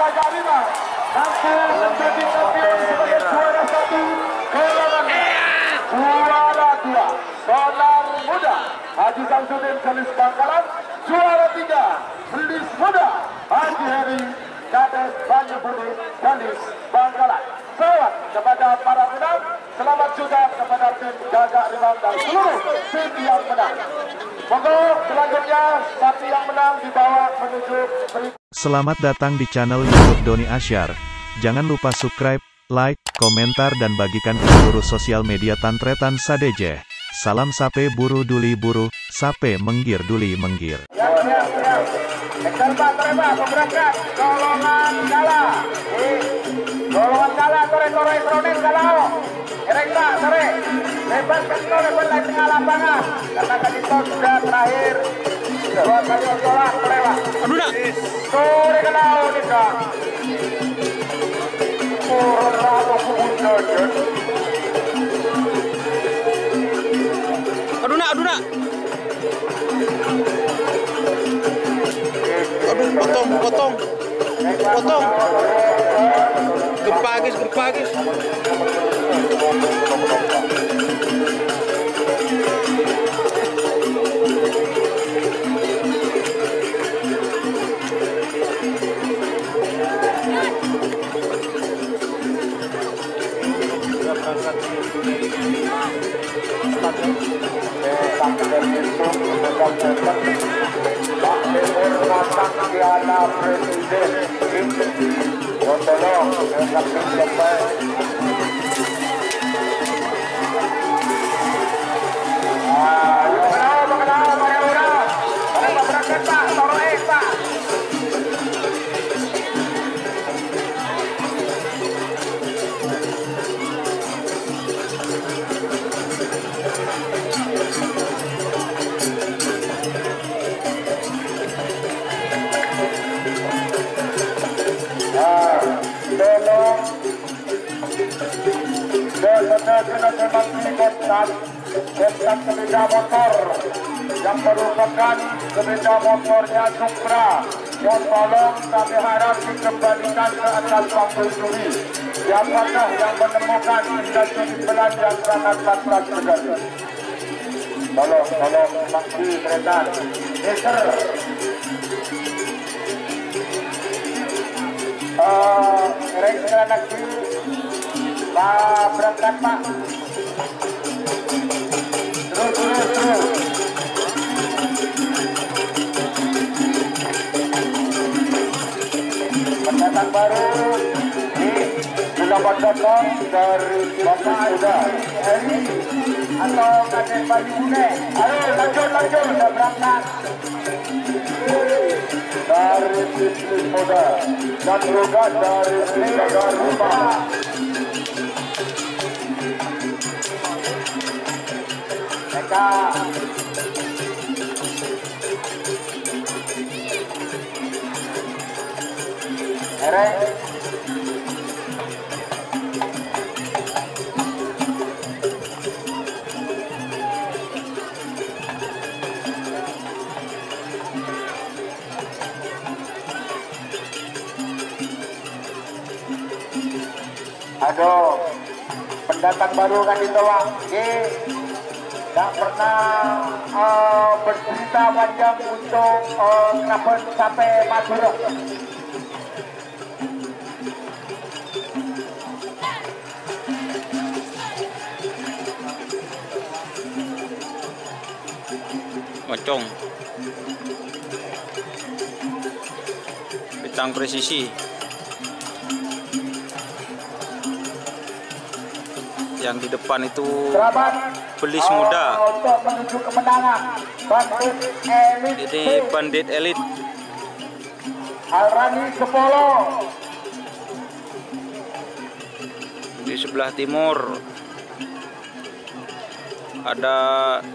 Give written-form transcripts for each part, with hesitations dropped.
Gagak Rima mampu menjadi kampion sebagai juara 1 kemenangan. Juara 2 Sonar Muda Haji Samsudin Kalis Bangkalan. Juara 3 Belis Muda Haji Heri Kades Banyubudi Kalis Bangkalan. Selamat kepada para menang. Selamat juga kepada tim Gagak Rima dan seluruh tim yang menang. Moga selanjutnya sapi yang menang dibawa menuju berikut. Selamat datang di channel YouTube Doni Asyar. Jangan lupa subscribe, like, komentar dan bagikan ke seluruh sosial media Tantretan Sadeje. Salam sape buru duli buru, sape menggir duli menggir. Ya. Ekserba terima berangkat golongan kala. Golongan kala tore kronis kalau. Erekta sore. Bebas kenal lepas di tengah lapangan. Karena tadi sudah terakhir. Dua kali ojolan terima. Aduh nak. Sore kalau nikah. Orang kubujan. Aduh nak. Aduh, potong. Gerpagis. Tentang sepeda motor yang merupakan sepeda motornya Supra yang tolong kami harap dikembalikan ke atas panggung juri. Siapakah yang menemukan indikasi belanja sangat tanpa terjadi? Tolong saksi kereta Mister Reng anak Pak berangkat Pak. Terus. Pendatang baru sudah datang dari Bapak Muda Eri atau Kadek Bayi Bune. Ayo lanjut sudah berangkat dari Bisnis Muda dan juga dari Gagak Rima. Mereka aduh, pendatang baru kan itu Wak. Tak pernah bercerita panjang untuk kenapa sampai Madura. Mocong. Bintang presisi. Yang di depan itu Belis Muda. Untuk menuju kemenangan Bandit Elit. Ini Bandit Elit. Alrani Sepolo. Di sebelah timur ada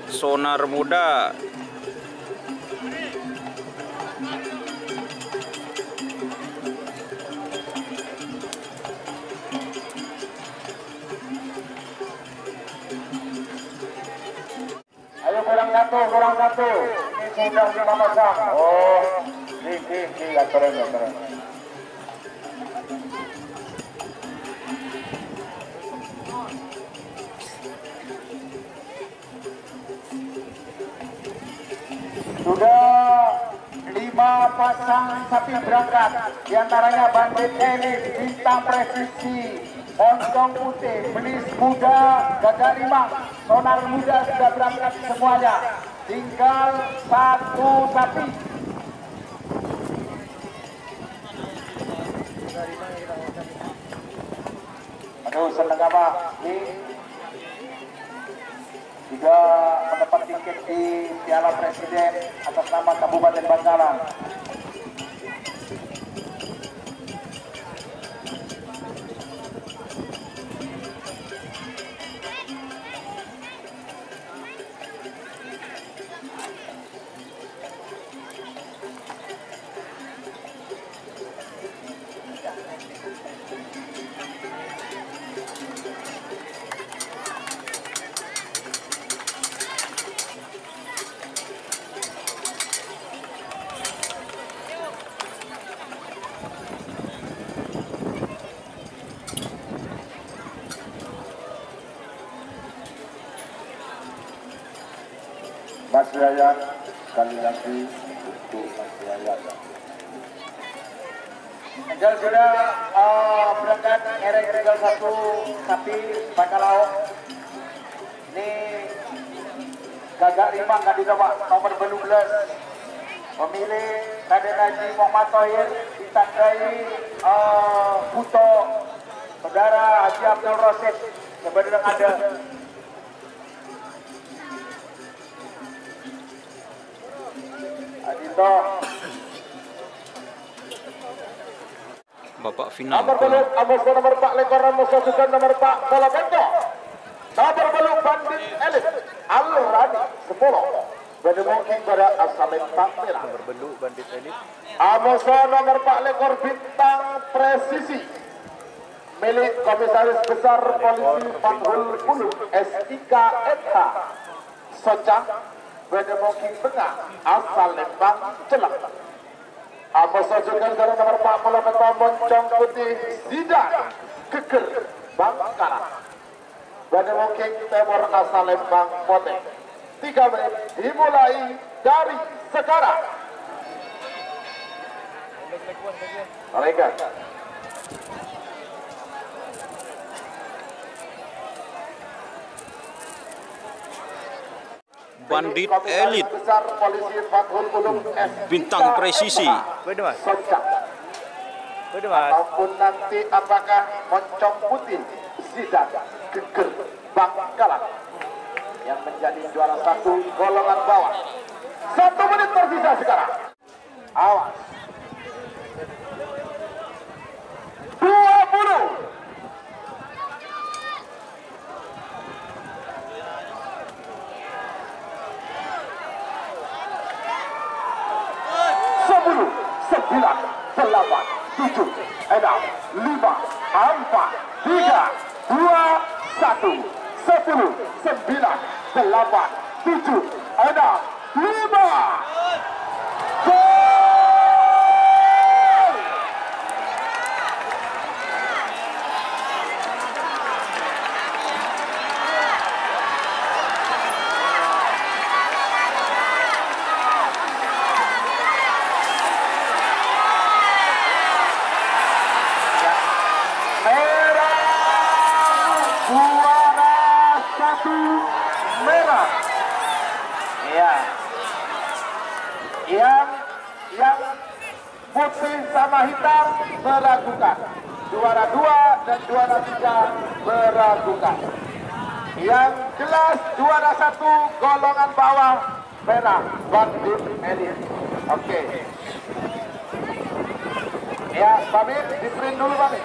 Sonar Muda. Ayo kurang satu. Ini sudah 5 pasang. Oh, keren. Sudah 5 pasang sapi berangkat, diantaranya Bandit Elit, Bintang Presisi, Moncong Putih, Belis Muda, Gagak Rimang, Sonar Muda sudah berangkat semuanya. Tinggal 1 sapi. Aduh, senang apa? Ini juga mendapat tiket di Piala Presiden atas nama Kabupaten Bangkalan. Mas Yayan, sekali lagi untuk Mas Yayan. Dan sudah berangkat RX tinggal 1 sapi Bakalau. Ini Gagak Rimang kandidat nomor 12. Pemilih Raden Haji Muhammad Thohir ditandai Puto Saudara Haji Abdul Rosid sebenarnya ada. Adito. Babak final. Nomor beluk Amos nomor 4 lekor Ramos sukan nomor 4 bola bento. Nomor beluk Bandit Elit Al-Rani 10. Berdemungkin pada Asalem Merah. Nomor beluk Bandit Elit. Amos nomor 4 lekor Bintang Presisi milik Komisaris Besar Polisi Panghul Ulu SIK MH Socang. Berdemungkin Tengah asal Lembang Celang. Amos juga dari nomor 40 meter Moncong Putih Zidan Keker Bangkalan. Berdemungkin Timur asal Lembang Poteng. 3 menit dimulai dari sekarang. Mereka Bandit Elit, Besar Polisi Fathul Ulum Bintang Presisi. Beda mas. Socang. Beda mas. Ataupun nanti apakah Moncong Putih Zidan Geger Bangkalan yang menjadi juara 1 golongan bawah. 1 menit tersisa sekarang. Awas. 20. Sembilan, 8, 7, 6, 5, 4, 3, 2, 1, 10, 9, 8, 7, 6, 5. Merah. Ya. Yang putih sama hitam meragukan. Juara 2 dan juara 3 meragukan. Yang jelas juara 1 golongan bawah merah Bandit Elit. Oke. Ya, pamit, di print dulu pamit.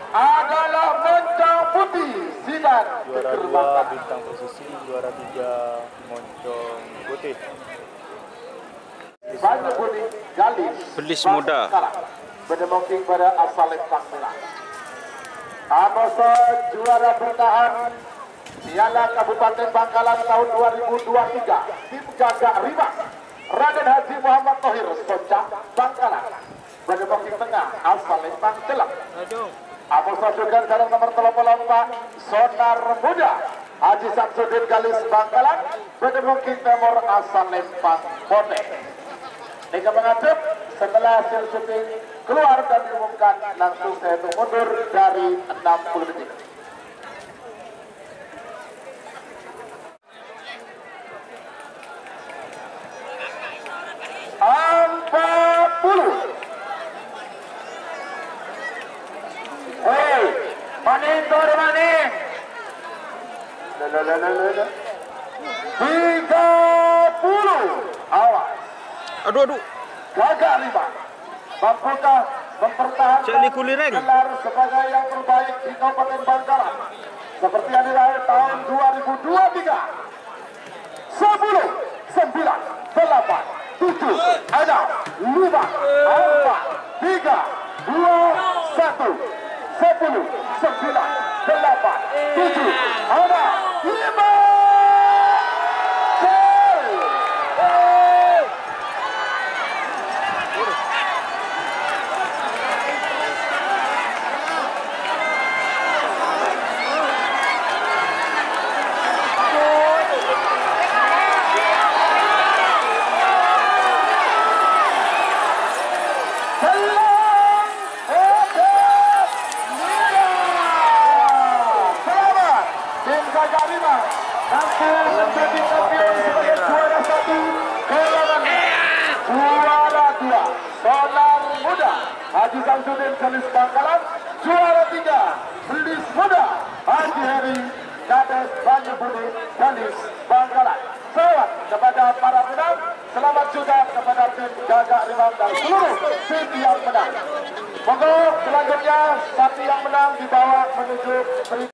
Adalah Moncong Putih Zidan Juara 2 Bintang Presisi, juara 3 Moncong Putih. Banyak Putih Galis Belis Muda. Berdemungkin pada asal Lembang Merah. Amos juara bertahan Piala Kabupaten Bangkalan tahun 2023. Tim Gagak Rimang Raden Haji Muhammad Thohir Soncak Bangkalan. Sebagai booking tengah asal Lembang Celak. Abu Sasukan sarang nomor 34 Sonar Muda Haji Samsudin Galis Bangkalan. Sebagai booking timur asal Lembang Bote. Liga mengadep setelah hasil syuting keluar dan diumumkan, langsung saya mundur dari 60 detik. Hei, maning tur maning. 30. Awas. Aduh. Gagak Rimang mampukah mempertahankan gelar sebagai yang terbaik di Kabupaten Bangkalan seperti yang diraih tahun 2023. 10, 9, 8, 7, 6, 5, 4, 3, 2, 1. 10, 9, 8, 7, 6, 5. Gagak Rimang nanti menjadi kampion sebagai juara 1 kemenangan. Juara 2 Sonar Muda Haji Samsudin Galis Bangkalan. Juara 3 Belis Muda Haji Heri Kades Banyubudi Galis Bangkalan. Selamat kepada para menang, selamat juga kepada tim Gagak Rimang dan seluruh tim yang menang. Monggo selanjutnya sapi yang menang dibawa menuju